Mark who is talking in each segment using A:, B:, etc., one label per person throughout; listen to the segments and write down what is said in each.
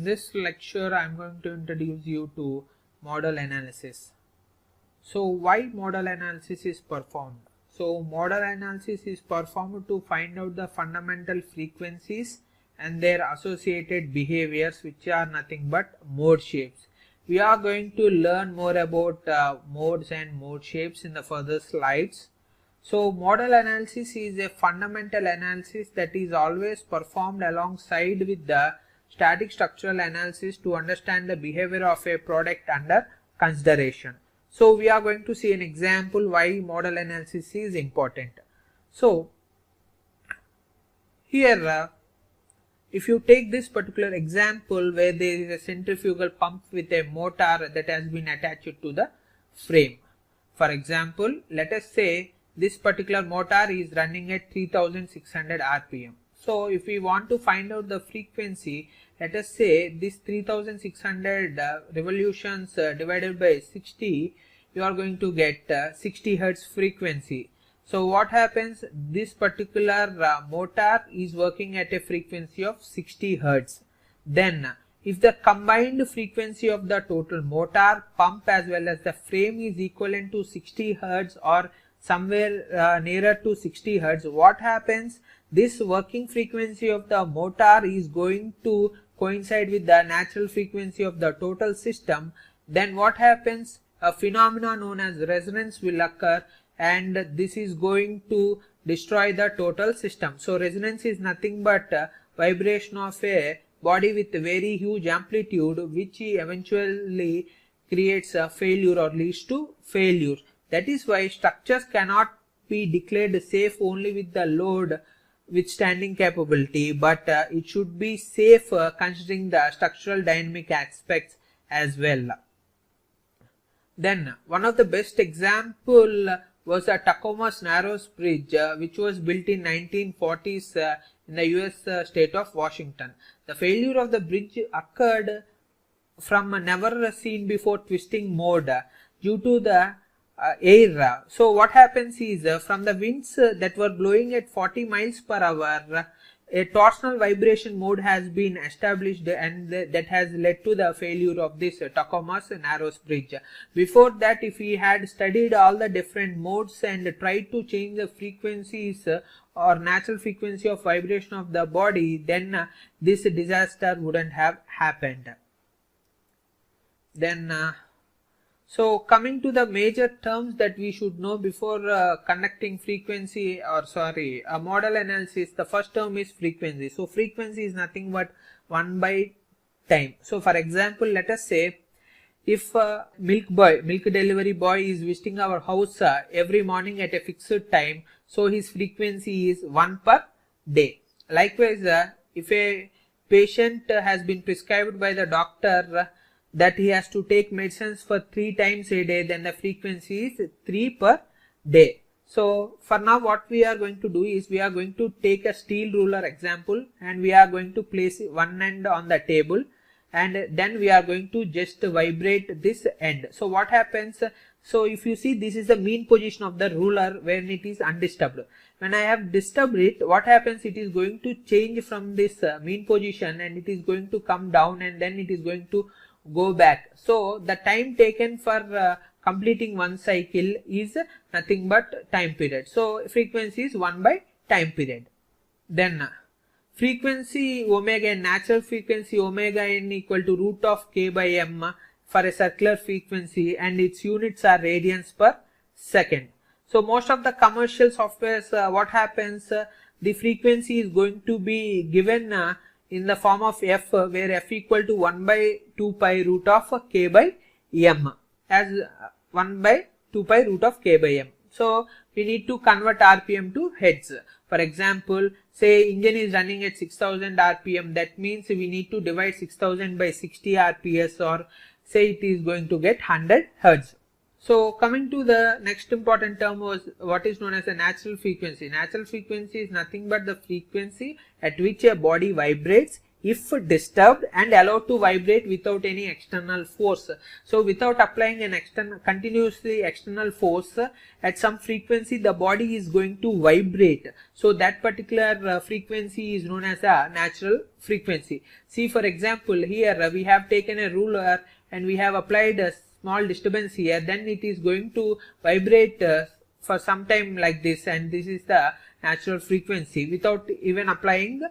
A: this lecture I am going to introduce you to modal analysis. So why modal analysis is performed? So modal analysis is performed to find out the fundamental frequencies and their associated behaviors, which are nothing but mode shapes. We are going to learn more about modes and mode shapes in the further slides. So modal analysis is a fundamental analysis that is always performed alongside with the static structural analysis to understand the behavior of a product under consideration. So we are going to see an example why modal analysis is important. So here if you take this particular example where there is a centrifugal pump with a motor that has been attached to the frame. For example, let us say this particular motor is running at 3600 rpm. So if we want to find out the frequency, let us say this 3600 revolutions divided by 60, you are going to get 60 hertz frequency. So what happens, this particular motor is working at a frequency of 60 hertz. Then if the combined frequency of the total motor, pump as well as the frame is equivalent to 60 hertz or somewhere nearer to 60 hertz, what happens, this working frequency of the motor is going to coincide with the natural frequency of the total system. Then what happens, a phenomena known as resonance will occur, and this is going to destroy the total system. So resonance is nothing but vibration of a body with very huge amplitude, which eventually creates a failure or leads to failure. That is why structures cannot be declared safe only with the load withstanding capability, but it should be safe considering the structural dynamic aspects as well. Then one of the best example was a Tacoma's Narrows Bridge, which was built in 1940s in the US state of Washington. The failure of the bridge occurred from a never seen before twisting mode due to the air. So what happens is from the winds that were blowing at 40 miles per hour, a torsional vibration mode has been established, and that has led to the failure of this Tacoma's Narrows Bridge. Before that, if we had studied all the different modes and tried to change the frequencies or natural frequency of vibration of the body, then this disaster wouldn't have happened. Then so coming to the major terms that we should know before conducting frequency or modal analysis, the first term is frequency. So frequency is nothing but 1 by time. So for example, let us say if milk delivery boy is visiting our house every morning at a fixed time, so his frequency is 1 per day. Likewise, if a patient has been prescribed by the doctor that he has to take medicines for 3 times a day, then the frequency is 3 per day. So for now what we are going to do is we are going to take a steel ruler example, and we are going to place one end on the table, and then we are going to just vibrate this end. So what happens, so if you see, this is the mean position of the ruler when it is undisturbed. When I have disturbed it, what happens, it is going to change from this mean position, and it is going to come down, and then it is going to go back. So the time taken for completing one cycle is nothing but time period. So frequency is 1 by time period. Then frequency omega n, natural frequency omega n equal to root of k by m for a circular frequency, and its units are radians per second. So most of the commercial softwares, what happens, the frequency is going to be given in the form of f, where f equal to 1 by 2 pi root of k by m, as 1 by 2 pi root of k by m. So we need to convert rpm to hertz. For example, say engine is running at 6000 rpm, that means we need to divide 6000 by 60 rps, or say it is going to get 100 hertz. So coming to the next important term was what is known as a natural frequency. Natural frequency is nothing but the frequency at which a body vibrates if disturbed and allowed to vibrate without any external force. So without applying an continuously external force, at some frequency the body is going to vibrate. So that particular frequency is known as a natural frequency. See, for example, here we have taken a ruler and we have applied a small disturbance here, then it is going to vibrate for some time like this, and this is the natural frequency without even applying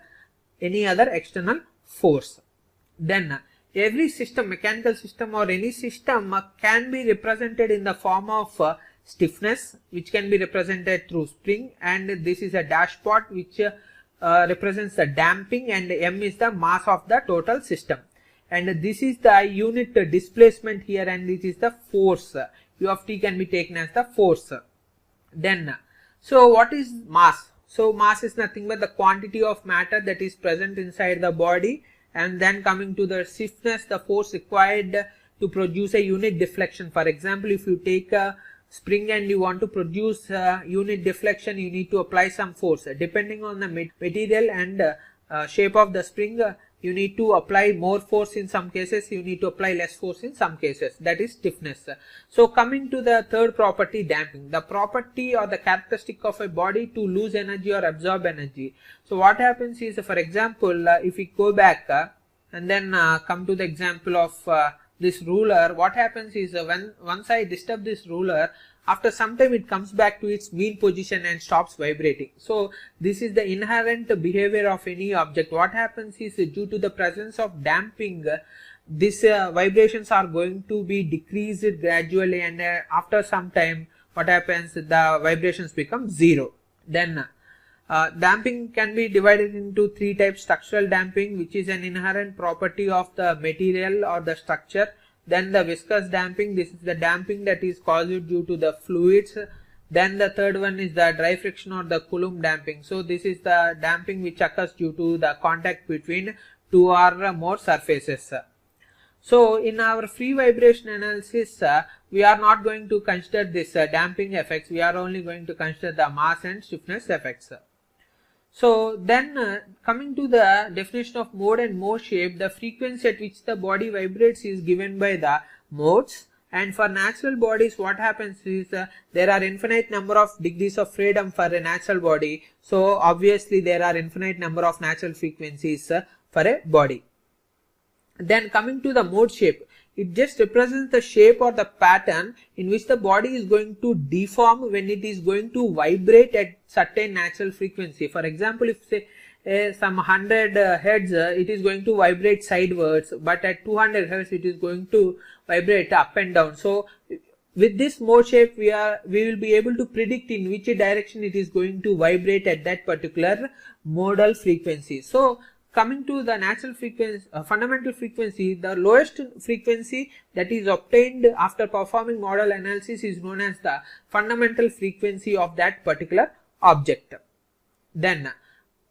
A: any other external force. Then every system, mechanical system or any system can be represented in the form of stiffness, which can be represented through spring, and this is a dashpot which represents the damping, and m is the mass of the total system, and this is the unit displacement here, and it is the force. U of t can be taken as the force. Then so what is mass? So mass is nothing but the quantity of matter that is present inside the body, and then coming to the stiffness, the force required to produce a unit deflection. For example, if you take a spring and you want to produce unit deflection, you need to apply some force. Depending on the material and shape of the spring, you need to apply more force in some cases, you need to apply less force in some cases. That is stiffness. So coming to the third property, damping, the property or the characteristic of a body to lose energy or absorb energy. So what happens is, for example, if we go back and then come to the example of this ruler, what happens is once I disturb this ruler, after some time it comes back to its mean position and stops vibrating. So this is the inherent behavior of any object. What happens is, due to the presence of damping, these vibrations are going to be decreased gradually, and after some time what happens, the vibrations become zero. Then damping can be divided into three types: structural damping, which is an inherent property of the material or the structure. Then the viscous damping, this is the damping that is caused due to the fluids. Then the third one is the dry friction or the Coulomb damping. So this is the damping which occurs due to the contact between two or more surfaces. So in our free vibration analysis, we are not going to consider this damping effects. We are only going to consider the mass and stiffness effects. So then coming to the definition of mode and mode shape, the frequency at which the body vibrates is given by the modes. And for natural bodies, what happens is there are infinite number of degrees of freedom for a natural body. So obviously there are infinite number of natural frequencies for a body. Then coming to the mode shape, it just represents the shape or the pattern in which the body is going to deform when it is going to vibrate at certain natural frequency. For example, if say some 100 hertz, it is going to vibrate sidewards, but at 200 hertz it is going to vibrate up and down. So with this mode shape, we will be able to predict in which direction it is going to vibrate at that particular modal frequency. So coming to the natural frequency, fundamental frequency, the lowest frequency that is obtained after performing modal analysis is known as the fundamental frequency of that particular object. Then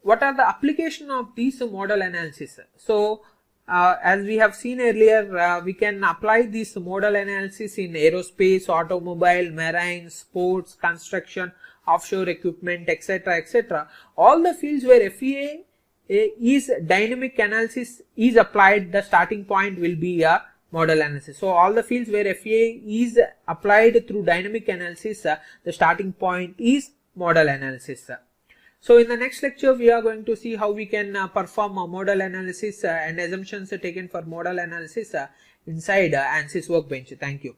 A: what are the application of these modal analysis? So as we have seen earlier, we can apply this modal analysis in aerospace, automobile, marine, sports, construction, offshore equipment, etc., etc. All the fields where FEA is dynamic analysis is applied, the starting point will be a modal analysis. So all the fields where FEA is applied through dynamic analysis, the starting point is modal analysis. So in the next lecture, we are going to see how we can perform a modal analysis and assumptions taken for modal analysis inside Ansys workbench. Thank you.